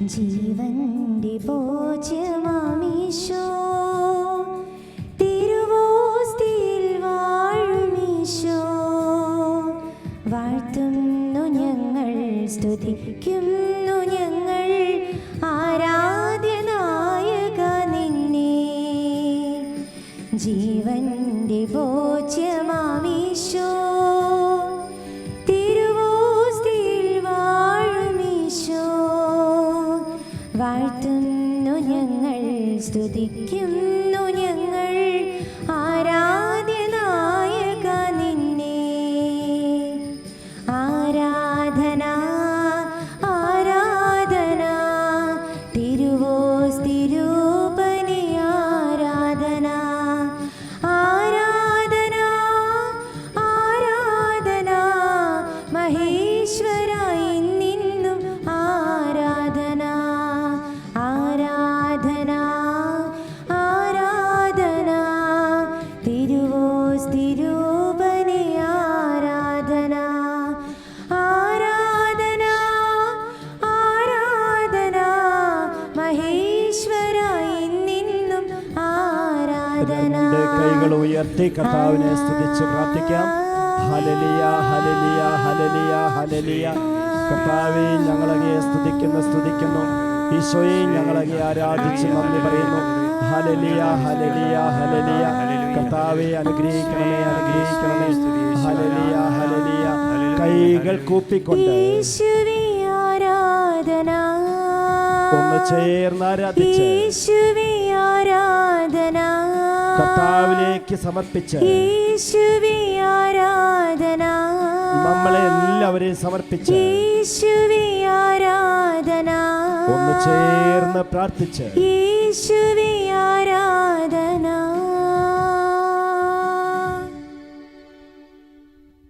ജീവന്റെ ഭോജ്യമാമീശോ, തിരുവോസ്തിയിൽ വാഴുമീശോ, വാഴ്ത്തുന്നു ഞങ്ങൾ, സ്തുതിക്കുന്നു ഞങ്ങൾ ആരാധ്യനായക നിന്നെ. ജീവന്റെ ഭോജ്യമാമീശോ, തിരുവോസ്തിയിൽ വാഴുമീശോ, വാഴ്ത്തുന്നു ഞങ്ങൾ, സ്തുതിക്കുന്നു ഞങ്ങൾ ആരാധ്യനായക നിന്നെ. ആരാധന ആരാധന തിരുവോസ്തിരൂപനെ ആരാധന. ആരാധന ആരാധന മഹേശ്വര ഇന്നും ആരാധന. ആരാധന ആരാധന തിരുവോസ്തിരൂപനെ ആരാധന. ആരാധന ആരാധന മഹേശ്വര ഇന്നും ആരാധന. കൈകൾ ഉയർത്തി കർത്താവിനെ സ്തുതിച്ച് പ്രാർത്ഥിക്കാം. ഹല്ലേലൂയ ഹല്ലേലൂയ ഹല്ലേലൂയ ഹല്ലേലൂയ. കർത്താവേ, ഞങ്ങളങ്ങയെ സ്തുതിക്കുന്നു. ഈശോയെ, ഞങ്ങളങ്ങയെ ആരാധിച്ച് നന്ദി പറയുന്നു. ഹല്ലേലൂയ ഹല്ലേലൂയ ഹല്ലേലൂയ. കർത്താവേ, അനുഗ്രഹിക്കണമേ. Hallelujah hallelujah. കൈകൾ കൂപ്പിക്കൊണ്ട് യേശുവേ ആരാധന, ഒന്ന് ചേർന്ന് ആരാധിച്ച് യേശുവേ ആരാധന, കർത്താവിലേക്ക് സമർപ്പിച്ച് യേശുവേ ആരാധന, നമ്മളെ എല്ലാവരെയും സമർപ്പിച്ച് യേശുവേ ആരാധന, ഒന്ന് ചേർന്ന് പ്രാർത്ഥിച്ച് യേശുവേ ആരാധന.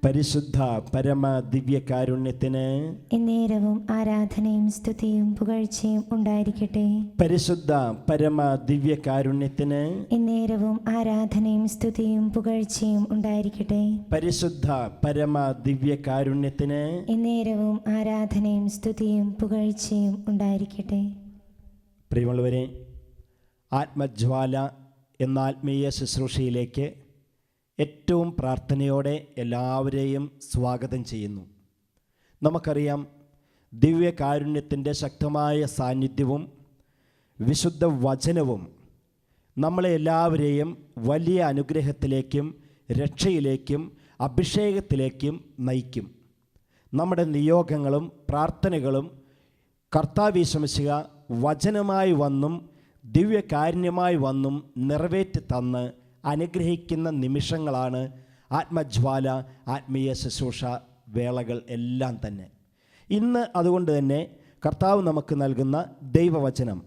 പരിശുദ്ധ പരമ ദിവ്യകാരുണ്യത്തിന് എന്നേരവും ആരാധനയും സ്തുതിയും പുകഴ്ചയും ഉണ്ടായിരിക്കട്ടെ. പരിശുദ്ധ പരമ ദിവ്യകാരുണ്യത്തിന് എന്നേരവും ആരാധനയും സ്തുതിയും പുകഴ്ചയും ഉണ്ടായിരിക്കട്ടെ. പരിശുദ്ധ പരമ ദിവ്യകാരുണ്യത്തിന് എന്നേരവും ആരാധനയും സ്തുതിയും പുകഴ്ചയും ഉണ്ടായിരിക്കട്ടെ. പ്രിയമുള്ളവരെ, ആത്മജ്വാല എന്ന ആത്മീയ ശുശ്രൂഷയിലേക്ക് ഏറ്റവും പ്രാർത്ഥനയോടെ എല്ലാവരെയും സ്വാഗതം ചെയ്യുന്നു. നമുക്കറിയാം, ദിവ്യകാരുണ്യത്തിൻ്റെ ശക്തമായ സാന്നിധ്യവും വിശുദ്ധ വചനവും നമ്മളെ എല്ലാവരെയും വലിയ അനുഗ്രഹത്തിലേക്കും രക്ഷയിലേക്കും അഭിഷേകത്തിലേക്കും നയിക്കും. നമ്മുടെ നിയോഗങ്ങളും പ്രാർത്ഥനകളും കർത്താവ് യേശുമിശിഹ വചനമായി വന്നും ദിവ്യകാരുണ്യമായി വന്നും നിറവേറ്റി തന്ന് അനുഗ്രഹിക്കുന്ന നിമിഷങ്ങളാണ് ആത്മജ്വാല ആത്മീയ ശുശ്രൂഷ വേളകൾ എല്ലാം തന്നെ. ഇന്ന് അതുകൊണ്ട് തന്നെ കർത്താവ് നമുക്ക് നൽകുന്ന ദൈവവചനം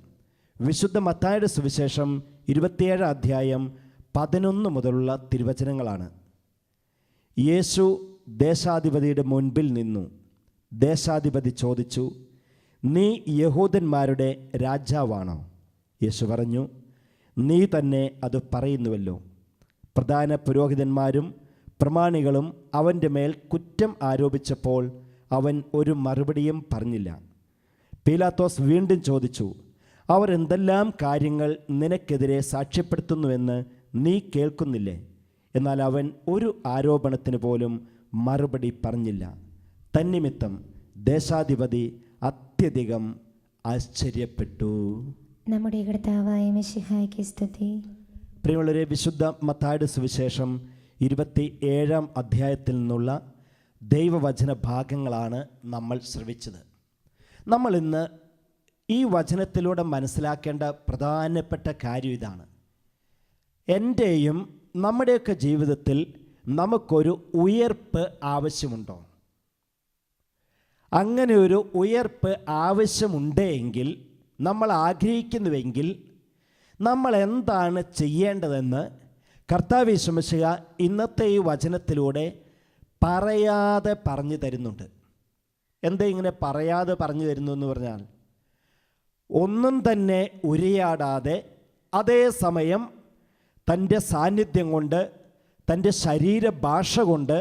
വിശുദ്ധ മത്തായിയുടെ സുവിശേഷം 27 അധ്യായം 11 മുതലുള്ള തിരുവചനങ്ങളാണ്. യേശു ദേശാധിപതിയുടെ മുൻപിൽ നിന്നു. ദേശാധിപതി ചോദിച്ചു, നീ യഹൂദന്മാരുടെ രാജാവാണോ? യേശു പറഞ്ഞു, നീ തന്നെ അത് പറയുന്നുവല്ലോ. പ്രധാന പുരോഹിതന്മാരും പ്രമാണികളും അവൻ്റെ മേൽ കുറ്റം ആരോപിച്ചപ്പോൾ അവൻ ഒരു മറുപടിയും പറഞ്ഞില്ല. പീലാത്തോസ് വീണ്ടും ചോദിച്ചു, അവർ എന്തെല്ലാം കാര്യങ്ങൾ നിനക്കെതിരെ സാക്ഷ്യപ്പെടുത്തുന്നുവെന്ന് നീ കേൾക്കുന്നില്ലേ? എന്നാൽ അവൻ ഒരു ആരോപണത്തിന് പോലും മറുപടി പറഞ്ഞില്ല. തന്നിമിത്തം ദേശാധിപതി അത്യധികം ആശ്ചര്യപ്പെട്ടു. നമ്മുടെ കർത്താവായ മിശിഹായ്ക്ക് സ്തുതി. പ്രിയമുള്ളവരെ, വിശുദ്ധ മത്തായിയുടെ സുവിശേഷം 27 അധ്യായത്തിൽ നിന്നുള്ള ദൈവവചന ഭാഗങ്ങളാണ് നമ്മൾ ശ്രവിച്ചത്. നമ്മൾ ഇന്ന് ഈ വചനത്തിലൂടെ മനസ്സിലാക്കേണ്ട പ്രധാനപ്പെട്ട കാര്യം ഇതാണ്. എൻ്റെയും നമ്മുടെയൊക്കെ ജീവിതത്തിൽ നമുക്കൊരു ഉയർപ്പ് ആവശ്യമുണ്ടോ? അങ്ങനെ ഒരു ഉയർപ്പ് ആവശ്യമുണ്ടെങ്കിൽ, നമ്മൾ ആഗ്രഹിക്കുന്നുവെങ്കിൽ നമ്മൾ എന്താണ് ചെയ്യേണ്ടതെന്ന് കർത്താവ് യേശുമിശിഹ ഇന്നത്തെ ഈ വചനത്തിലൂടെ പറയാതെ പറഞ്ഞു തരുന്നുണ്ട്. എന്താ ഇങ്ങനെ പറയാതെ പറഞ്ഞു തരുന്നു എന്ന് പറഞ്ഞാൽ, ഒന്നും തന്നെ ഉരിയാടാതെ അതേസമയം തൻ്റെ സാന്നിധ്യം കൊണ്ട്, തൻ്റെ ശരീരഭാഷ കൊണ്ട്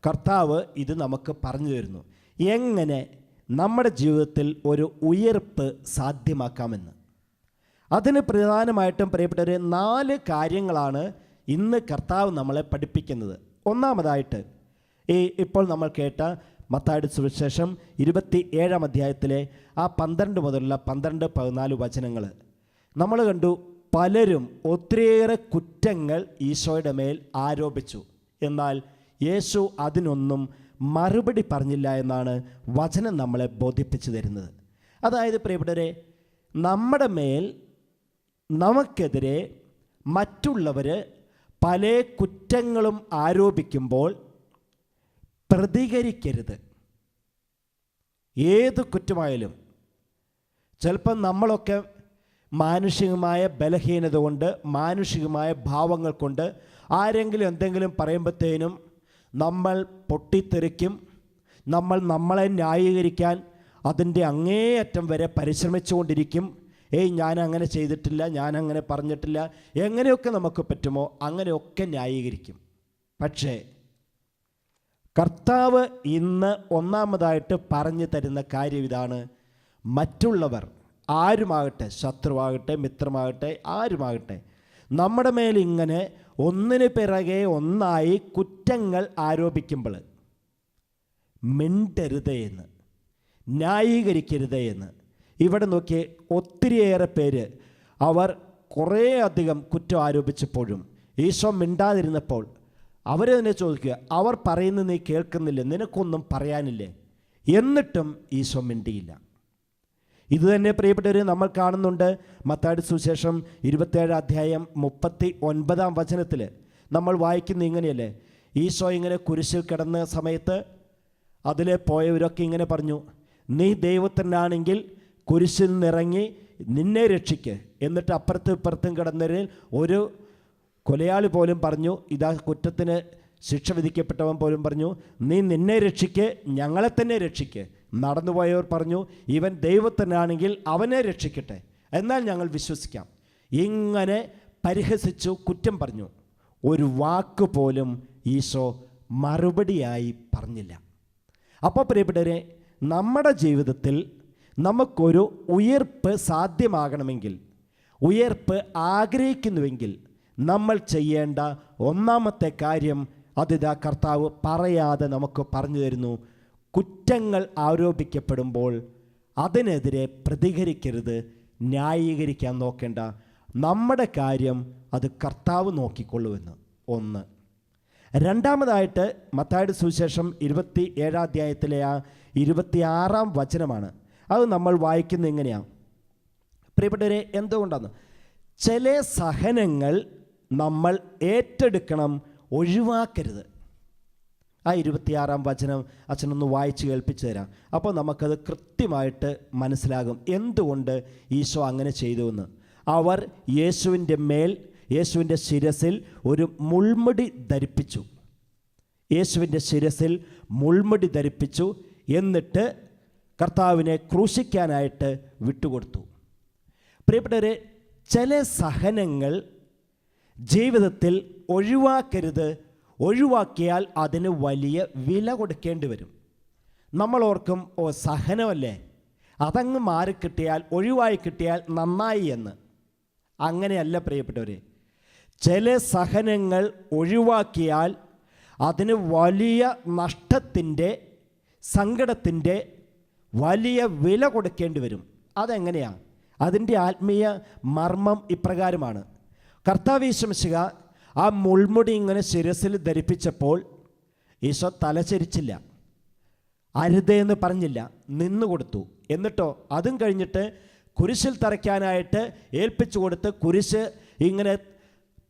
കർത്താവ് ഇത് നമുക്ക് പറഞ്ഞു തരുന്നു. എങ്ങനെ നമ്മുടെ ജീവിതത്തിൽ ഒരു ഉയർപ്പ് സാധ്യമാക്കാമെന്ന്. അതിന് പ്രധാനമായിട്ടും പ്രിയപ്പെട്ടവരെ 4 കാര്യങ്ങളാണ് ഇന്ന് കർത്താവ് നമ്മളെ പഠിപ്പിക്കുന്നത്. ഒന്നാമതായിട്ട് ഇപ്പോൾ നമ്മൾ കേട്ട മത്തായിയുടെ സുവിശേഷം 27-ാം അധ്യായത്തിലെ ആ 12 മുതലുള്ള 12-14 വചനങ്ങൾ നമ്മൾ കണ്ടു. പലരും ഒത്തിരിയേറെ കുറ്റങ്ങൾ ഈശോയുടെ മേൽ ആരോപിച്ചു. എന്നാൽ യേശു അതിനൊന്നും മറുപടി പറഞ്ഞില്ല എന്നാണ് വചനം നമ്മളെ ബോധിപ്പിച്ചു തരുന്നത്. അതായത് പ്രിയപ്പെട്ടവരെ, നമ്മുടെ മേൽ നമുക്കെതിരെ മറ്റുള്ളവർ പല കുറ്റങ്ങളും ആരോപിക്കുമ്പോൾ പ്രതികരിക്കരുത്. ഏത് കുറ്റമായാലും, ചിലപ്പം നമ്മളൊക്കെ മാനുഷികമായ ബലഹീനത കൊണ്ട്, മാനുഷികമായ ഭാവങ്ങൾ കൊണ്ട് ആരെങ്കിലും എന്തെങ്കിലും പറയുമ്പോഴത്തേനും നമ്മൾ പൊട്ടിത്തെറിക്കും. നമ്മളെ ന്യായീകരിക്കാൻ അതിൻ്റെ അങ്ങേയറ്റം വരെ പരിശ്രമിച്ചുകൊണ്ടിരിക്കും. ഞാൻ അങ്ങനെ ചെയ്തിട്ടില്ല, ഞാൻ അങ്ങനെ പറഞ്ഞിട്ടില്ല, എങ്ങനെയൊക്കെ നമുക്ക് പറ്റുമോ അങ്ങനെയൊക്കെ ന്യായീകരിക്കും. പക്ഷേ കർത്താവ് ഇന്ന് ഒന്നാമതായിട്ട് പറഞ്ഞു തരുന്ന കാര്യം ഇതാണ്: മറ്റുള്ളവർ ആരുമാകട്ടെ, ശത്രുവാകട്ടെ, മിത്രമാകട്ടെ, ആരുമാകട്ടെ, നമ്മുടെ മേൽ ഇങ്ങനെ ഒന്നിനു പിറകെ ഒന്നായി കുറ്റങ്ങൾ ആരോപിക്കുമ്പോൾ മിണ്ടരുതേ എന്ന്, ന്യായീകരിക്കരുതേ എന്ന്. ഇവിടെ നോക്കിയേ, ഒത്തിരിയേറെ പേര് അവർ കുറേ അധികം കുറ്റം ആരോപിച്ചപ്പോഴും ഈശോ മിണ്ടാതിരുന്നപ്പോൾ അവർ തന്നെ ചോദിക്കുക, അവർ പറയുന്നത് നീ കേൾക്കുന്നില്ലേ, നിനക്കൊന്നും പറയാനില്ലേ? എന്നിട്ടും ഈശോ മിണ്ടിയില്ല. ഇത് തന്നെ പ്രിയപ്പെട്ടവർ നമ്മൾ കാണുന്നുണ്ട്. മത്തായിയുടെ സുവിശേഷം 27-ാം അധ്യായം 39-ാം വചനത്തിൽ നമ്മൾ വായിക്കുന്ന ഇങ്ങനെയല്ലേ: ഈശോ ഇങ്ങനെ കുരിശിൽ കിടന്ന സമയത്ത് അതിലെ പോയവരൊക്കെ ഇങ്ങനെ പറഞ്ഞു, നീ ദൈവത്തിനാണെങ്കിൽ കുരിശിൽ നിന്നിറങ്ങി നിന്നെ രക്ഷിക്ക്. എന്നിട്ട് അപ്പുറത്തും ഇപ്പുറത്തും കിടന്നവരിൽ ഒരു കൊലയാളി പോലും പറഞ്ഞു, ഇതാ കുറ്റത്തിന് ശിക്ഷ വിധിക്കപ്പെട്ടവൻ പോലും പറഞ്ഞു, നീ നിന്നെ രക്ഷിക്ക്, ഞങ്ങളെ തന്നെ രക്ഷിക്ക്. നടന്നുപോയവർ പറഞ്ഞു, ഇവൻ ദൈവത്തിനാണെങ്കിൽ അവനെ രക്ഷിക്കട്ടെ, എന്നാൽ ഞങ്ങൾ വിശ്വസിക്കാം. ഇങ്ങനെ പരിഹസിച്ചു, കുറ്റം പറഞ്ഞു. ഒരു വാക്ക് പോലും ഈശോ മറുപടിയായി പറഞ്ഞില്ല. അപ്പോൾ പ്രിയപ്പെട്ടവരെ, നമ്മുടെ ജീവിതത്തിൽ നമുക്കൊരു ഉയർപ്പ് സാധ്യമാകണമെങ്കിൽ, ഉയർപ്പ് ആഗ്രഹിക്കുന്നുവെങ്കിൽ നമ്മൾ ചെയ്യേണ്ട ഒന്നാമത്തെ കാര്യം അതിതാ കർത്താവ് പറയാതെ നമുക്ക് പറഞ്ഞു തരുന്നു: കുറ്റങ്ങൾ ആരോപിക്കപ്പെടുമ്പോൾ അതിനെതിരെ പ്രതികരിക്കരുത്, ന്യായീകരിക്കാൻ നോക്കേണ്ട. നമ്മുടെ കാര്യം അത് കർത്താവ് നോക്കിക്കൊള്ളുമെന്ന്. ഒന്ന്. രണ്ടാമതായിട്ട് മത്തായിയുടെ സുവിശേഷം 27-ാം അധ്യായത്തിലെ ആ 26-ാം വചനമാണ്. അത് നമ്മൾ വായിക്കുന്നത് എങ്ങനെയാണ് പ്രിയപ്പെട്ടവരെ? എന്തുകൊണ്ടാണ്? ചില സഹനങ്ങൾ നമ്മൾ ഏറ്റെടുക്കണം, ഒഴിവാക്കരുത്. ആ 26-ാം വചനം അച്ഛനൊന്ന് വായിച്ച് കേൾപ്പിച്ചു തരാം. അപ്പോൾ നമുക്കത് കൃത്യമായിട്ട് മനസ്സിലാകും എന്തുകൊണ്ട് ഈശോ അങ്ങനെ ചെയ്തു എന്ന്. അവർ യേശുവിൻ്റെ ശിരസിൽ ഒരു മുൾമുടി ധരിപ്പിച്ചു. യേശുവിൻ്റെ ശിരസിൽ മുൾമുടി ധരിപ്പിച്ചു. എന്നിട്ട് കർത്താവിനെ ക്രൂശിക്കാനായിട്ട് വിട്ടുകൊടുത്തു. പ്രിയപ്പെട്ടവരെ, ചില സഹനങ്ങൾ ജീവിതത്തിൽ ഒഴിവാക്കരുത്. ഒഴിവാക്കിയാൽ അതിന് വലിയ വില കൊടുക്കേണ്ടി വരും. നമ്മൾ ഓർക്കും, സഹനമല്ലേ, അതങ്ങ് മാറിക്കിട്ടിയാൽ, ഒഴിവായി കിട്ടിയാൽ നന്നായി എന്ന്. അങ്ങനെയല്ല പ്രിയപ്പെട്ടവരെ. ചില സഹനങ്ങൾ ഒഴിവാക്കിയാൽ അതിന് വലിയ നഷ്ടത്തിൻ്റെ, സങ്കടത്തിൻ്റെ വലിയ വില കൊടുക്കേണ്ടി വരും. അതെങ്ങനെയാണ്? അതിൻ്റെ ആത്മീയ മർമ്മം ഇപ്രകാരമാണ്. കർത്താവ് ഈശോ മിശിഹ ആ മുൾമുടി ഇങ്ങനെ ശിരസിൽ ധരിപ്പിച്ചപ്പോൾ ഈശോ തലചരിച്ചില്ല, അരുതേന്ന് പറഞ്ഞില്ല, നിന്നുകൊടുത്തു. എന്നിട്ടോ അതും കഴിഞ്ഞിട്ട് കുരിശിൽ തറയ്ക്കാനായിട്ട് ഏൽപ്പിച്ചു കൊടുത്ത്, കുരിശ് ഇങ്ങനെ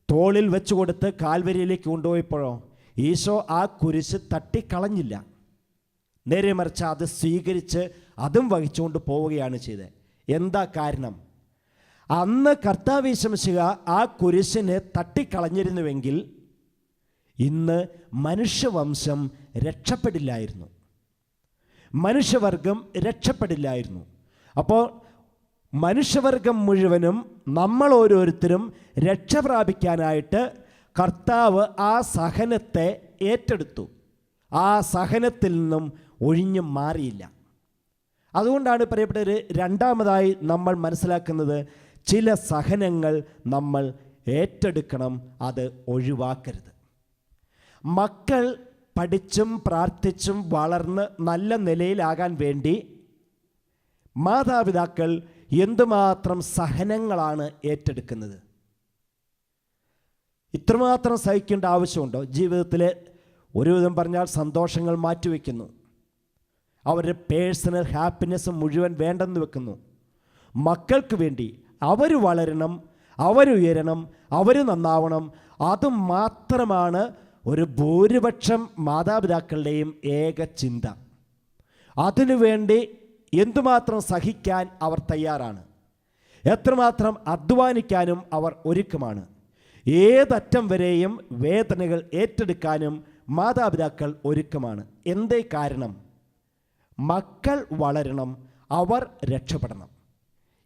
തോളിൽ വെച്ച് കൊടുത്ത് കാൽവരിയിലേക്ക് കൊണ്ടുപോയപ്പോഴോ ഈശോ ആ കുരിശ് തട്ടിക്കളഞ്ഞില്ല. നേരെ മറിച്ച് അത് സ്വീകരിച്ച് അതും വഹിച്ചുകൊണ്ട് പോവുകയാണ് ചെയ്തത്. എന്താ കാരണം? അന്ന് കർത്താവ് ഈശോ മിശിഹ ആ കുരിശിനെ തട്ടിക്കളഞ്ഞിരുന്നുവെങ്കിൽ ഇന്ന് മനുഷ്യവംശം രക്ഷപ്പെടില്ലായിരുന്നു, മനുഷ്യവർഗം രക്ഷപ്പെടില്ലായിരുന്നു. അപ്പോൾ മനുഷ്യവർഗം മുഴുവനും, നമ്മൾ ഓരോരുത്തരും രക്ഷ പ്രാപിക്കാനായിട്ട് കർത്താവ് ആ സഹനത്തെ ഏറ്റെടുത്തു. ആ സഹനത്തിൽ നിന്നും ഒഴിഞ്ഞു മാറിയില്ല. അതുകൊണ്ടാണ് പ്രിയപ്പെട്ടവർ രണ്ടാമതായി നമ്മൾ മനസ്സിലാക്കുന്നത് ചില സഹനങ്ങൾ നമ്മൾ ഏറ്റെടുക്കണം, അത് ഒഴിവാക്കരുത്. മക്കൾ പഠിച്ചും പ്രാർത്ഥിച്ചും വളർന്ന് നല്ല നിലയിലാകാൻ വേണ്ടി മാതാപിതാക്കൾ എന്തുമാത്രം സഹനങ്ങളാണ് ഏറ്റെടുക്കുന്നത്. ഇത്രമാത്രം സഹിക്കേണ്ട ആവശ്യമുണ്ടോ? ജീവിതത്തിലെ ഒരുവിധം പറഞ്ഞാൽ സന്തോഷങ്ങൾ മാറ്റിവെക്കുന്നു, അവരുടെ പേഴ്സണൽ ഹാപ്പിനെസ് മുഴുവൻ വേണ്ടെന്ന് വെക്കുന്നു. മക്കൾക്ക് വേണ്ടി അവർ വളരണം, അവരുയരണം, അവർ നന്നാവണം. അതുമാത്രമാണ് ഒരു ഭൂരിപക്ഷം മാതാപിതാക്കളുടെയും ഏക ചിന്ത. അതിനുവേണ്ടി എന്തുമാത്രം സഹിക്കാൻ അവർ തയ്യാറാണ്, എത്രമാത്രം അധ്വാനിക്കാനും അവർ ഒരുക്കമാണ്. ഏതറ്റം വരെയും വേദനകൾ ഏറ്റെടുക്കാനും മാതാപിതാക്കൾ ഒരുക്കമാണ്. എന്തേ കാരണം? മക്കൾ വളരണം, അവർ രക്ഷപ്പെടണം.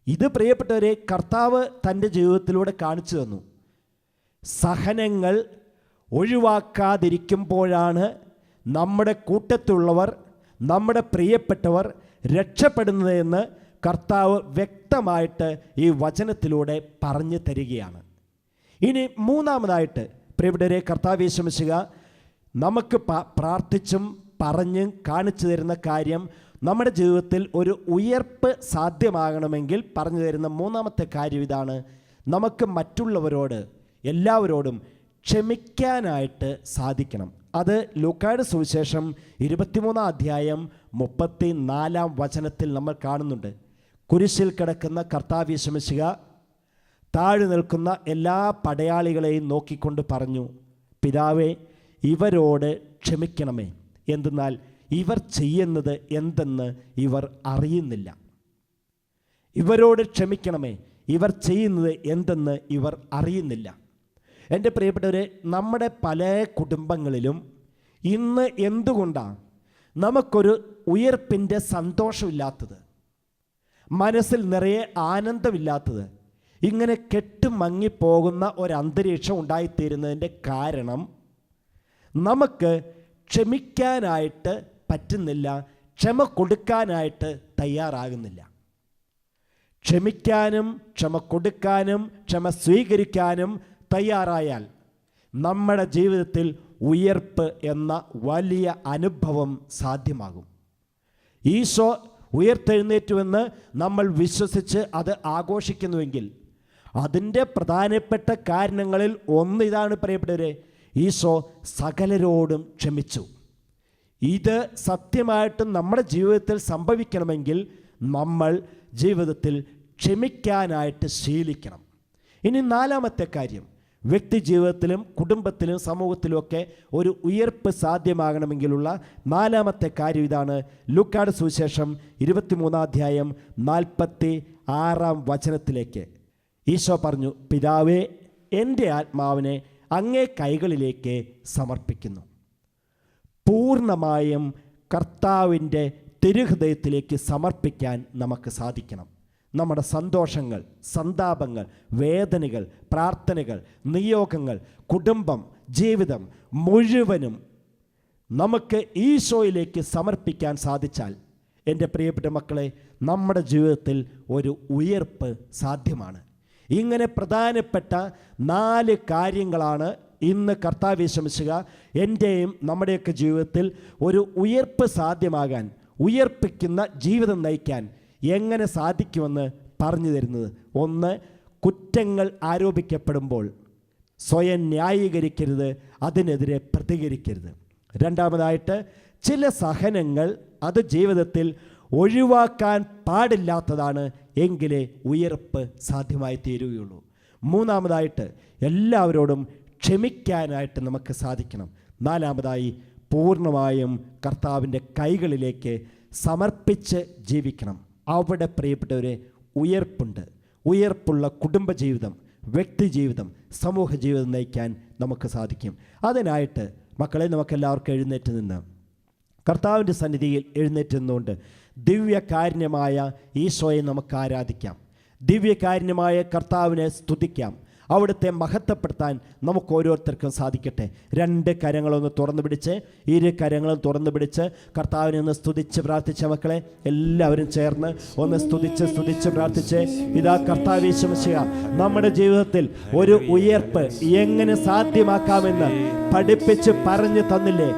ഇത് പ്രിയപ്പെട്ടവരെ കർത്താവ് തൻ്റെ ജീവിതത്തിലൂടെ കാണിച്ചു തന്നു. സഹനങ്ങൾ ഒഴിവാക്കാതിരിക്കുമ്പോഴാണ് നമ്മുടെ കൂട്ടത്തിലുള്ളവർ, നമ്മുടെ പ്രിയപ്പെട്ടവർ രക്ഷപ്പെടുന്നതെന്ന് കർത്താവ് വ്യക്തമായിട്ട് ഈ വചനത്തിലൂടെ പറഞ്ഞു തരികയാണ്. ഇനി മൂന്നാമതായിട്ട് പ്രിയപ്പെട്ടവരെ കർത്താവ് യേശു മിശിഹാ നമുക്ക് പ്രാർത്ഥിച്ചും പറഞ്ഞും കാണിച്ചു തരുന്ന കാര്യം, നമ്മുടെ ജീവിതത്തിൽ ഒരു ഉയർപ്പ് സാധ്യമാകണമെങ്കിൽ പറഞ്ഞു തരുന്ന മൂന്നാമത്തെ കാര്യം ഇതാണ്: നമുക്ക് മറ്റുള്ളവരോട് എല്ലാവരോടും ക്ഷമിക്കാനായിട്ട് സാധിക്കണം. അത് ലൂക്കായുടെ സുവിശേഷം 23 അധ്യായം 34 വചനത്തിൽ നമ്മൾ കാണുന്നുണ്ട്. കുരിശിൽ കിടക്കുന്ന കർത്താവ് യേശു മിശിഹാ താഴെ നിൽക്കുന്ന എല്ലാ പടയാളികളെയും നോക്കിക്കൊണ്ട് പറഞ്ഞു, പിതാവേ, ഇവരോട് ക്ഷമിക്കണമേ, എന്തെന്നാൽ ഇവർ ചെയ്യുന്നത് എന്തെന്ന് ഇവർ അറിയുന്നില്ല. ഇവരോട് ക്ഷമിക്കണമേ, ഇവർ ചെയ്യുന്നത് എന്തെന്ന് ഇവർ അറിയുന്നില്ല. എൻ്റെ പ്രിയപ്പെട്ടവരെ, നമ്മുടെ പല കുടുംബങ്ങളിലും ഇന്ന് എന്തുകൊണ്ടാണ് നമുക്കൊരു ഉയർപ്പിൻ്റെ സന്തോഷമില്ലാത്തത്, മനസ്സിൽ നിറയെ ആനന്ദമില്ലാത്തത്? ഇങ്ങനെ കെട്ടുമങ്ങിപ്പോകുന്ന ഒരന്തരീക്ഷം ഉണ്ടായിത്തീരുന്നതിൻ്റെ കാരണം നമുക്ക് ക്ഷമിക്കാനായിട്ട് പറ്റുന്നില്ല, ക്ഷമ കൊടുക്കാനായിട്ട് തയ്യാറാകുന്നില്ല. ക്ഷമിക്കാനും ക്ഷമ കൊടുക്കാനും ക്ഷമ സ്വീകരിക്കാനും തയ്യാറായാൽ നമ്മുടെ ജീവിതത്തിൽ ഉയർപ്പ് എന്ന വലിയ അനുഭവം സാധ്യമാകും. ഈശോ ഉയർത്തെഴുന്നേറ്റുവെന്ന് നമ്മൾ വിശ്വസിച്ച് അത് ആഘോഷിക്കുന്നുവെങ്കിൽ അതിൻ്റെ പ്രധാനപ്പെട്ട കാരണങ്ങളിൽ ഒന്ന് ഇതാണ് പ്രിയപ്പെട്ടവരെ: ഈശോ സകലരോടും ക്ഷമിച്ചു. ഇത് സത്യമായിട്ടും നമ്മുടെ ജീവിതത്തിൽ സംഭവിക്കണമെങ്കിൽ നമ്മൾ ജീവിതത്തിൽ ക്ഷമിക്കാനായിട്ട് ശീലിക്കണം. ഇനി നാലാമത്തെ കാര്യം, വ്യക്തി ജീവിതത്തിലും കുടുംബത്തിലും സമൂഹത്തിലുമൊക്കെ ഒരു ഉയർപ്പ് സാധ്യമാകണമെങ്കിലുള്ള നാലാമത്തെ കാര്യം ഇതാണ്. ലൂക്കായുടെ സുവിശേഷം 23 അധ്യായം 46 വചനത്തിലേക്ക് ഈശോ പറഞ്ഞു, പിതാവേ, എൻ്റെ ആത്മാവിനെ അങ്ങേ കൈകളിലേക്ക് സമർപ്പിക്കുന്നു. പൂർണ്ണമായും കർത്താവിൻ്റെ തിരുഹൃദയത്തിലേക്ക് സമർപ്പിക്കാൻ നമുക്ക് സാധിക്കണം. നമ്മുടെ സന്തോഷങ്ങൾ, സന്താപങ്ങൾ, വേദനകൾ, പ്രാർത്ഥനകൾ, നിയോഗങ്ങൾ, കുടുംബം, ജീവിതം മുഴുവനും നമുക്ക് ഈശോയിലേക്ക് സമർപ്പിക്കാൻ സാധിച്ചാൽ, എൻ്റെ പ്രിയപ്പെട്ട മക്കളെ, നമ്മുടെ ജീവിതത്തിൽ ഒരു ഉയർപ്പ് സാധ്യമാണ്. ഇങ്ങനെ പ്രധാനപ്പെട്ട 4 കാര്യങ്ങളാണ് ഇന്ന് കർത്താവ് യേശു മിശിഹാ എൻ്റെയും നമ്മുടെയൊക്കെ ജീവിതത്തിൽ ഒരു ഉയർപ്പ് സാധ്യമാകാൻ, ഉയർപ്പിക്കുന്ന ജീവിതം നയിക്കാൻ എങ്ങനെ സാധിക്കുമെന്ന് പറഞ്ഞു തരുന്നത്. ഒന്ന്, കുറ്റങ്ങൾ ആരോപിക്കപ്പെടുമ്പോൾ സ്വയം ന്യായീകരിക്കരുത്, അതിനെതിരെ പ്രതികരിക്കരുത്. രണ്ടാമതായിട്ട്, ചില സഹനങ്ങൾ അത് ജീവിതത്തിൽ ഒഴിവാക്കാൻ പാടില്ലാത്തതാണ്, എങ്കിലേ ഉയർപ്പ് സാധ്യമായി തീരുകയുള്ളൂ. മൂന്നാമതായിട്ട്, എല്ലാവരോടും ക്ഷമിക്കാനായിട്ട് നമുക്ക് സാധിക്കണം. നാലാമതായി, പൂർണ്ണമായും കർത്താവിൻ്റെ കൈകളിലേക്ക് സമർപ്പിച്ച് ജീവിക്കണം. അവിടെ പ്രിയപ്പെട്ടവരെ ഉയർപ്പുണ്ട്. ഉയർപ്പുള്ള കുടുംബജീവിതം, വ്യക്തിജീവിതം, സമൂഹ ജീവിതം നയിക്കാൻ നമുക്ക് സാധിക്കും. അതിനായിട്ട് മക്കളെ, നമുക്കെല്ലാവർക്കും എഴുന്നേറ്റ് നിന്ന് കർത്താവിൻ്റെ സന്നിധിയിൽ എഴുന്നേറ്റ് നിന്നുകൊണ്ട് ദിവ്യകാരുണ്യമായ ഈശോയെ നമുക്ക് ആരാധിക്കാം. ദിവ്യകാരുണ്യമായ കർത്താവിനെ സ്തുതിക്കാം. അവിടുത്തെ മഹത്വപ്പെടുത്താൻ നമുക്ക് ഓരോരുത്തർക്കും സാധിക്കട്ടെ. രണ്ട് കരങ്ങളൊന്ന് തുറന്നു പിടിച്ച്, ഇരു കരങ്ങളും തുറന്നു പിടിച്ച് കർത്താവിനെ ഒന്ന് സ്തുതിച്ച് പ്രാർത്ഥിച്ച മക്കളെ എല്ലാവരും ചേർന്ന് ഒന്ന് സ്തുതിച്ച് പ്രാർത്ഥിച്ച്. ഇതാ കർത്താവ് യേശു മിശിഹ നമ്മുടെ ജീവിതത്തിൽ ഒരു ഉയർപ്പ് എങ്ങനെ സാധ്യമാക്കാമെന്ന് പഠിപ്പിച്ച് പറഞ്ഞു തന്നില്ലേ?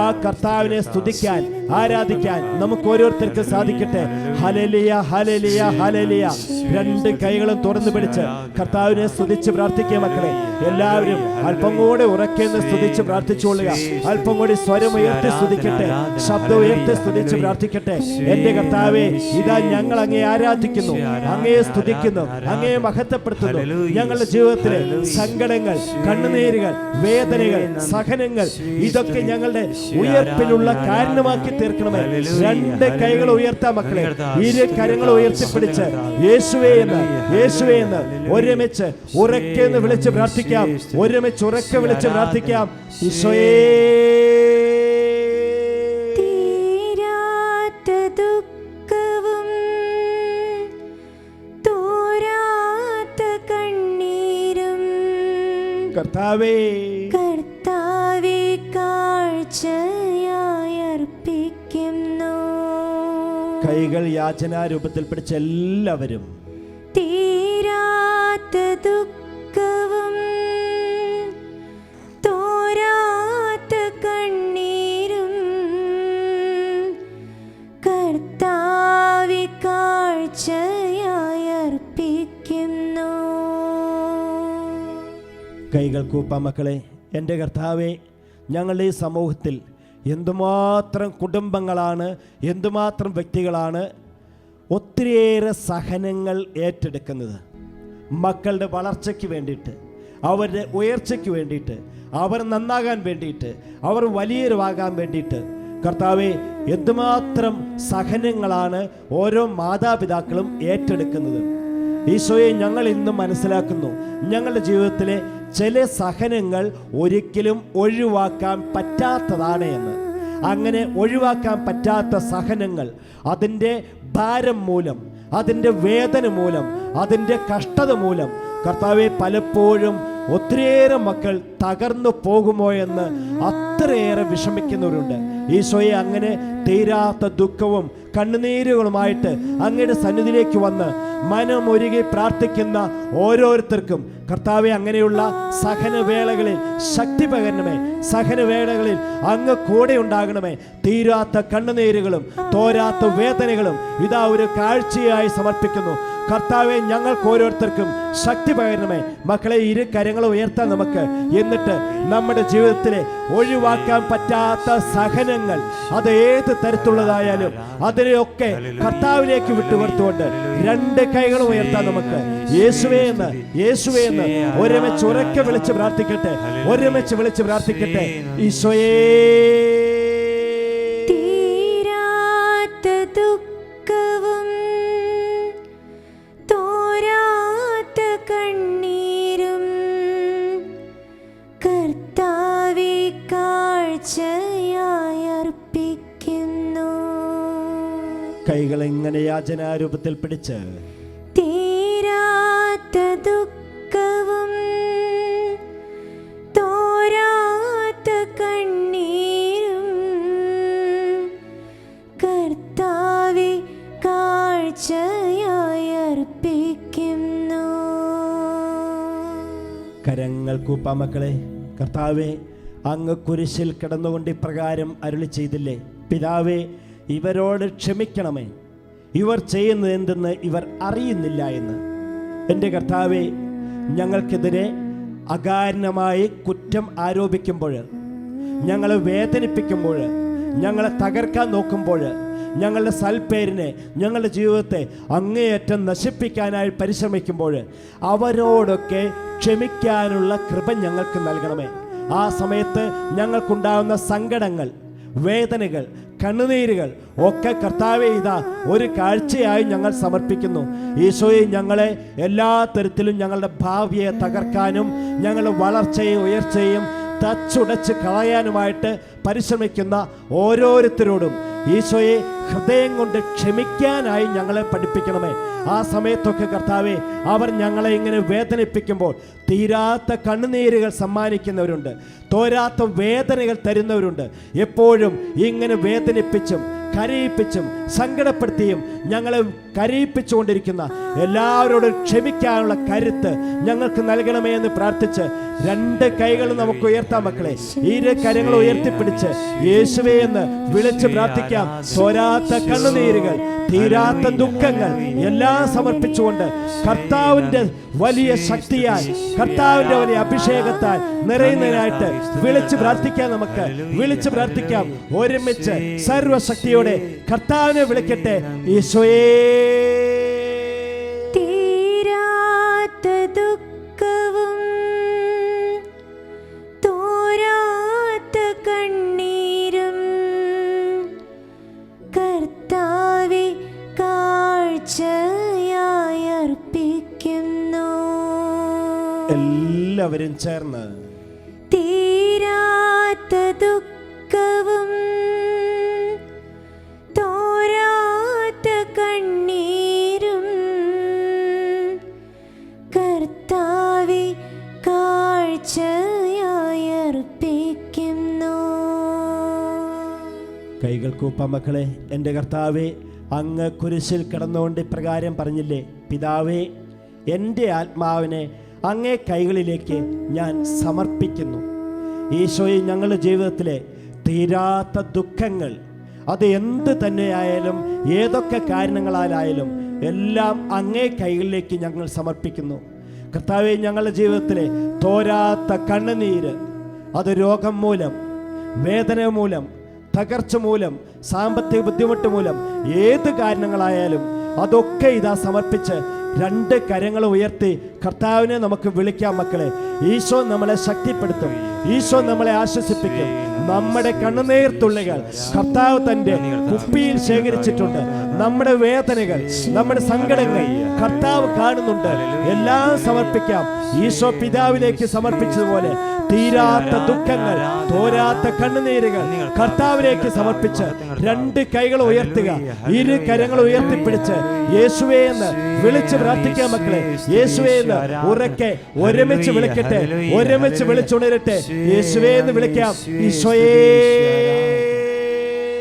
ആ കർത്താവിനെ സ്തുതിക്കാൻ, ആരാധിക്കാൻ നമുക്ക് ഓരോരുത്തർക്കും സാധിക്കട്ടെ. ഹല്ലേലൂയ, ഹല്ലേലൂയ, ഹല്ലേലൂയ. രണ്ട് കൈകളും തുറന്നു പിടിച്ച് കർത്താവിനെ സ്തുതിച്ച് പ്രാർത്ഥിക്കുക മക്കളെ. എല്ലാവരും അല്പം കൂടെ ഉറക്കെന്ന് സ്തുതിച്ച് പ്രാർത്ഥിച്ചുകൊള്ളുക. അല്പം കൂടി സ്വരം ഉയർത്തി സ്തുതിക്കട്ടെ, ശബ്ദം ഉയർത്തി സ്തുതിച്ച് പ്രാർത്ഥിക്കട്ടെ. എന്റെ കർത്താവേ, ഇതാ ഞങ്ങൾ അങ്ങേ ആരാധിക്കുന്നു, അങ്ങയെ സ്തുതിക്കുന്നു, അങ്ങയെ മഹത്വപ്പെടുത്തുന്നു. ഞങ്ങളുടെ ജീവിതത്തിലെ സങ്കടങ്ങൾ, കണ്ണുനീരുകൾ, വേദനകൾ, സഹനങ്ങൾ ഇതൊക്കെ ഞങ്ങളുടെ ഉയർപ്പിനുള്ള കാരണമാക്കി തീർക്കണമേ. രണ്ട് കൈകൾ ഉയർത്താ മക്കളെ, ഇരു കരങ്ങൾ ഉയർത്തിപ്പിടിച്ച് യേശുവേ എന്ന്, യേശുവേ എന്ന് ഒരുമിച്ച് ഉറക്കെന്ന് വിളിച്ച് പ്രാർത്ഥിക്കാം. ഒരുമിച്ച് ഉറക്കെ വിളിച്ച് പ്രാർത്ഥിക്കാം. ഈശോയേ, തീരാത്ത ദുഃഖവും തോരാത്ത കണ്ണീരും കർത്താവേ, കർത്താവേ കാഴ്ചയായി അർപ്പിക്കുന്നു. കൈകൾ യാചനാരൂപത്തിൽ പിടിച്ച എല്ലാവരും തീരാത്ത ദുഃഖവും തോരാത്ത കണ്ണീരും കർത്താവേ കാഴ്ചയായി അർപ്പിക്കുന്നു. കൈകൾ കൂപ്പാ മക്കളെ. എൻ്റെ കർത്താവേ, ഞങ്ങളുടെ ഈ സമൂഹത്തിൽ എന്തുമാത്രം കുടുംബങ്ങളാണ്, എന്തുമാത്രം വ്യക്തികളാണ് ഒത്തിരിയേറെ സഹനങ്ങൾ ഏറ്റെടുക്കുന്നത്. മക്കളുടെ വളർച്ചയ്ക്ക് വേണ്ടിയിട്ട്, അവരുടെ ഉയർച്ചയ്ക്ക് വേണ്ടിയിട്ട്, അവർ നന്നാകാൻ വേണ്ടിയിട്ട്, അവർ വലിയൊരുവാകാൻ വേണ്ടിയിട്ട്. കർത്താവേ, എന്തുമാത്രം സഹനങ്ങളാണ് ഓരോ മാതാപിതാക്കളും ഏറ്റെടുക്കുന്നത്. ഈശോയെ, ഞങ്ങൾ ഇന്നും മനസ്സിലാക്കുന്നു, ഞങ്ങളുടെ ജീവിതത്തിലെ ചില സഹനങ്ങൾ ഒരിക്കലും ഒഴിവാക്കാൻ പറ്റാത്തതാണ് എന്ന്. അങ്ങനെ ഒഴിവാക്കാൻ പറ്റാത്ത സഹനങ്ങൾ, അതിൻ്റെ ഭാരം മൂലം, അതിൻ്റെ വേദന മൂലം, അതിൻ്റെ കഷ്ടത മൂലം കർത്താവെ പലപ്പോഴും ഒത്തിരിയേറെ മക്കൾ തകർന്നു പോകുമോ എന്ന് അത്രയേറെ വിഷമിക്കുന്നവരുണ്ട്. ഈശോയെ, അങ്ങനെ തീരാത്ത ദുഃഖവും കണ്ണുനീരുകളുമായിട്ട് അങ്ങയുടെ സന്നിധിയിലേക്ക് വന്ന് മനമൊരുകി പ്രാർത്ഥിക്കുന്ന ഓരോരുത്തർക്കും കർത്താവെ, അങ്ങനെയുള്ള സഹനവേളകളിൽ ശക്തി പകരണമേ. സഹനവേളകളിൽ അങ്ങ് കൂടെ ഉണ്ടാകണമേ. തീരാത്ത കണ്ണുനീരുകളും തോരാത്ത വേദനകളും ഇതാ ഒരു കാഴ്ചയായി സമർപ്പിക്കുന്നു. കർത്താവെ, ഞങ്ങൾക്ക് ഓരോരുത്തർക്കും ശക്തി പകരണമേ. മക്കളെ, ഇരു കരങ്ങളും ഉയർത്താൻ നമുക്ക്. എന്നിട്ട് നമ്മുടെ ജീവിതത്തിലെ ഒഴിവാക്കാൻ പറ്റാത്ത സഹനങ്ങൾ, അത് ഏത് തരത്തിലുള്ളതായാലും അതിനെയൊക്കെ കർത്താവിലേക്ക് വിട്ടുകൊടുത്തുകൊണ്ട് രണ്ട് കൈകളും ഉയർത്താൻ നമുക്ക്. യേശുവേ എന്ന്, യേശുവേ എന്ന് ഒരുമിച്ച് ഉറക്കെ വിളിച്ച് പ്രാർത്ഥിക്കട്ടെ. ഒരുമിച്ച് വിളിച്ച് പ്രാർത്ഥിക്കട്ടെ. ഈശോയേ, തീരാത്ത ദുഃഖവും തോരാത്ത കണ്ണീരും കർത്താവേ കാഴ്ചയായി അർപ്പിക്കുന്നു. കൈകൾ ഇങ്ങനെ യാചനാരൂപത്തിൽ പിടിച്ച് തീരാത്ത ദുഃഖവും തോരാത്ത കണ്ണീരും കർത്താവേ കാഴ്ചയായി അർപ്പിക്കുന്നു. കരങ്ങൾ കൂപ്പാ മക്കളെ. കർത്താവെ, അങ്ങ് കുരിശിൽ കിടന്നുകൊണ്ട് ഇപ്രകാരം അരുളി ചെയ്തില്ലേ? പിതാവേ, ഇവരോട് ക്ഷമിക്കണമേ, ഇവർ ചെയ്യുന്നത് എന്തെന്ന് ഇവർ അറിയുന്നില്ല എന്ന്. എൻ്റെ കർത്താവേ, ഞങ്ങൾക്കെതിരെ അകാരണമായി കുറ്റം ആരോപിക്കുമ്പോൾ, ഞങ്ങളെ വേദനിപ്പിക്കുമ്പോൾ, ഞങ്ങളെ തകർക്കാൻ നോക്കുമ്പോൾ, ഞങ്ങളുടെ സൽപ്പേരിനെ, ഞങ്ങളുടെ ജീവിതത്തെ അങ്ങേയറ്റം നശിപ്പിക്കാനായി പരിശ്രമിക്കുമ്പോൾ അവരോടൊക്കെ ക്ഷമിക്കാനുള്ള കൃപ ഞങ്ങൾക്ക് നൽകണമേ. ആ സമയത്ത് ഞങ്ങൾക്കുണ്ടാകുന്ന സങ്കടങ്ങൾ, വേദനകൾ, കണ്ണുനീരുകൾ ഒക്കെ കർത്താവേ ഇതാ ഒരു കാഴ്ചയായി ഞങ്ങൾ സമർപ്പിക്കുന്നു. ഈശോയെ, ഞങ്ങളെ എല്ലാ തരത്തിലും ഞങ്ങളുടെ ഭാവിയെ തകർക്കാനും ഞങ്ങളുടെ വളർച്ചയും ഉയർച്ചയും തച്ചുടച്ച് കളയാനുമായിട്ട് പരിശ്രമിക്കുന്ന ഓരോരുത്തരോടും ഈശോയെ ഹൃദയം കൊണ്ട് ക്ഷമിക്കാനായി ഞങ്ങളെ പഠിപ്പിക്കണമേ. ആ സമയത്തൊക്കെ കർത്താവെ, അവർ ഞങ്ങളെ ഇങ്ങനെ വേദനിപ്പിക്കുമ്പോൾ തീരാത്ത കണ്ണുനീരുകൾ സമ്മാനിക്കുന്നവരുണ്ട്, തോരാത്ത വേദനകൾ തരുന്നവരുണ്ട്. എപ്പോഴും ഇങ്ങനെ വേദനിപ്പിച്ചും കരയിപ്പിച്ചും സങ്കടപ്പെടുത്തിയും ഞങ്ങളെ കരയിപ്പിച്ചുകൊണ്ടിരിക്കുന്ന എല്ലാവരോടും ക്ഷമിക്കാനുള്ള കരുത്ത് ഞങ്ങൾക്ക് നൽകണമേ എന്ന് പ്രാർത്ഥിച്ച് 2 കൈകളും നമുക്ക് ഉയർത്താം മക്കളെ. 2 കരങ്ങൾ ഉയർത്തിപ്പിടിച്ച് യേശുവേ എന്ന് വിളിച്ച് പ്രാർത്ഥിക്കാം. തോരാത്ത കണ്ണുനീരുകൾ, തീരാത്ത ദുഃഖങ്ങൾ എല്ലാം സമർപ്പിച്ചുകൊണ്ട് കർത്താവിൻ്റെ വലിയ ശക്തിയാൽ, കർത്താവിൻ്റെ വലിയ അഭിഷേകത്താൽ നിറയുന്നതിനായിട്ട് വിളിച്ച് പ്രാർത്ഥിക്കാം. നമുക്ക് വിളിച്ച് പ്രാർത്ഥിക്കാം ഒരുമിച്ച് സർവശക്തിയോടെ കർത്താവിനെ വിളിക്കട്ടെ. ഈശോയേ, തീരാത്ത ദുഃഖവും തോരാത്ത കണ്ണീരും കർത്താവേ കാഴ്ചയായി അർപ്പിക്കുന്നു. എല്ലാവരും ചേർന്ന് തീരാത്ത ദുഃഖവും തോരാത്ത കണ്ണീരും കർത്താവേ കാഴ്ചയായി അർപ്പിക്കുന്നു. കൈകൾ കൂപ്പാം മക്കളെ. എൻ്റെ കർത്താവേ, അങ്ങ് കുരിശിൽ കിടന്നുകൊണ്ട് ഇപ്രകാരം പറഞ്ഞില്ലേ, പിതാവേ, എൻ്റെ ആത്മാവിനെ അങ്ങേ കൈകളിലേക്ക് ഞാൻ സമർപ്പിക്കുന്നു. ഈശോയെ, ഞങ്ങളുടെ ജീവിതത്തിലെ തീരാത്ത ദുഃഖങ്ങൾ, അത് എന്ത് തന്നെയായാലും ഏതൊക്കെ കാരണങ്ങളാലായാലും എല്ലാം അങ്ങേ കൈകളിലേക്ക് ഞങ്ങൾ സമർപ്പിക്കുന്നു. കർത്താവേ, ഞങ്ങളുടെ ജീവിതത്തിലെ തോരാത്ത കണ്ണുനീര്, അത് രോഗം മൂലം, വേദന മൂലം, തകർച്ച മൂലം, സാമ്പത്തിക ബുദ്ധിമുട്ട് മൂലം, ഏത് കാരണങ്ങളായാലും അതൊക്കെ ഇതാ സമർപ്പിച്ച് 2 കരങ്ങൾ ഉയർത്തി കർത്താവിനെ നമുക്ക് വിളിക്കാം മക്കളെ. ഈശോ നമ്മളെ ശക്തിപ്പെടുത്തും, ഈശോ നമ്മളെ ആശ്വസിപ്പിക്കും. നമ്മുടെ കണ്ണുനീർത്തുള്ളികൾ കർത്താവ് തൻ്റെ കുപ്പിയിൽ ശേഖരിച്ചിട്ടുണ്ട്. നമ്മുടെ വേദനകൾ, നമ്മുടെ സങ്കടങ്ങൾ കർത്താവ് കാണുന്നുണ്ട്. എല്ലാം സമർപ്പിക്കാം. ഈശോ പിതാവിലേക്ക് സമർപ്പിച്ചതുപോലെ തീരാത്ത ദുഃഖങ്ങൾ, തോരാത്ത കണ്ണുനീരുകൾ കർത്താവിലേക്ക് സമർപ്പിച്ച് 2 കൈകൾ ഉയർത്തുക, 2 കരങ്ങൾ ഉയർത്തിപ്പിടിച്ച് യേശുവേ എന്ന് വിളിച്ച് പ്രാർത്ഥിക്കാം മക്കളെ. യേശുവേ എന്ന് ഉറക്കെ ഒരുമിച്ച് വിളിക്കട്ടെ, ഒരുമിച്ച് വിളിച്ചുണരട്ടെ. യേശുവേ എന്ന് വിളിക്കാം. ഈശോയേ,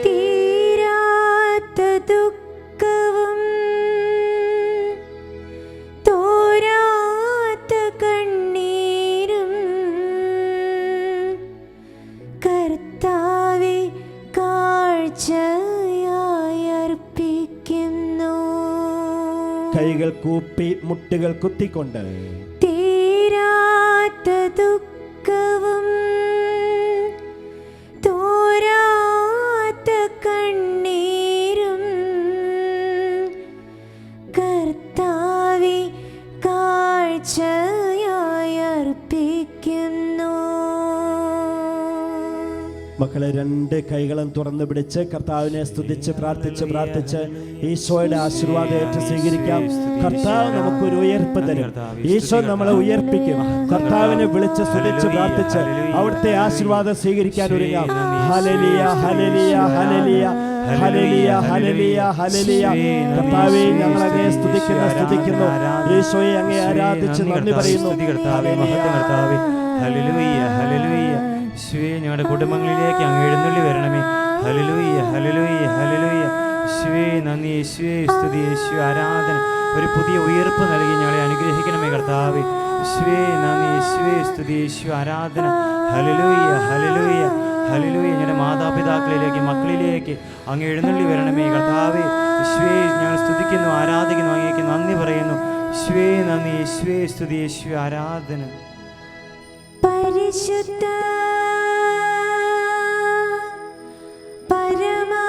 തീരാത്ത ദുഃഖവും തോരാത്ത കണ്ണീരും കർത്താവേ കാഴ്ചയായി അർപ്പിക്കുന്നു. കൈകൾ കൂപ്പി മുട്ടുകൾ കുത്തിക്കൊണ്ട് തീരാത്ത ദുഃഖവും തോരാത്ത കണ്ണീരും കർത്താവേ കാഴ്ചയായി അർപ്പിക്കുന്നു. മക്കളെ, 2 കൈകളും തുറന്നു പിടിച്ച് കർത്താവിനെ സ്തുതിച്ച് പ്രാർത്ഥിച്ച് ഈശോയുടെ ആശീർവാദം ഏറ്റു സ്വീകരിക്കാം. കർത്താവ് നമുക്കൊരു ഉയർപ്പ് തരും. ഈശോ നമ്മളെ ഉയർപ്പിക്കും. കർത്താവിനെ വിളിച്ച് സ്തുതിച്ച് പ്രാർത്ഥിച്ച് അവിടുത്തെ ആശീർവാദം സ്വീകരിക്കാൻ ഒരുങ്ങാം. ഹല്ലേലൂയ, ഹല്ലേലൂയ, ഹല്ലേലൂയ, ഹല്ലേലൂയ, ഹല്ലേലൂയ, ഹല്ലേലൂയ. കർത്താവേ, ഞങ്ങൾ അങ്ങയെ സ്തുതിക്കുന്നു. ഈശോയെ അങ്ങയെ ആരാധിച്ച് നന്ദി പറയുന്നു. ഹല്ലേലൂയ, ഹല്ലേലൂയ. യേശുവേ, ഞങ്ങളുടെ കുടുംബങ്ങളിലേക്ക് അങ്ങ് എഴുന്നള്ളി വരണമേ. ഹല്ലേലൂയ, ഹല്ലേലൂയ, ഹല്ലേലൂയ. യേശുവേ നന്ദി, യേശുവേ സ്തുതി, യേശുവേ ആരാധന. ഒരു പുതിയ ഉയർപ്പ് നൽകി ഞങ്ങളെ അനുഗ്രഹിക്കണമേ കർത്താവേ. യേശുവേ നന്ദി, യേശുവേ സ്തുതി, യേശുവേ ആരാധന. ഹല്ലേലൂയ, ഹല്ലേലൂയ, ഹല്ലേലൂയ. ഞങ്ങളുടെ മാതാപിതാക്കളിലേക്ക്, മക്കളിലേക്ക് അങ്ങ് എഴുന്നള്ളി വരണമേ കർത്താവേ. യേശുവേ, ഞങ്ങൾ സ്തുതിക്കുന്നു, ആരാധിക്കുന്നു, അങ്ങേക്ക് നന്ദി പറയുന്നു. യേശുവേ നന്ദി, യേശുവേ സ്തുതി, യേശുവേ ആരാധന. പരിശുദ്ധ പരമാ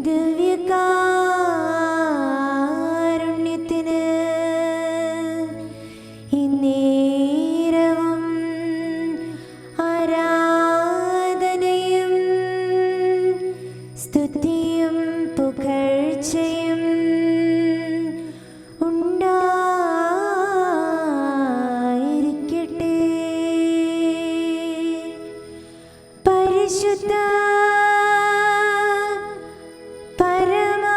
ദിവ്യകാരുണ്യത്തിന് ഇന്നേരവും ആരാധനയും സ്തുതിയും പുകഴ്ചയും ഉണ്ടായിരിക്കട്ടെ. പരിശുദ്ധ പരമാ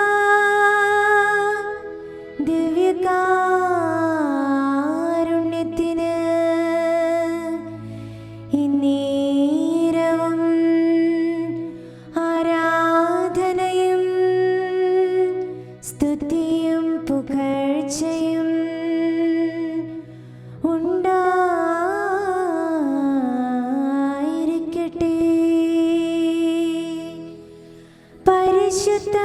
ദിവ്യകാരുണ്യത്തിന് ഇന്നേരവും ആരാധനയും സ്തുതിയും പുകഴ്ചയും ഉണ്ടായിരിക്കട്ടെ. പരിശുദ്ധ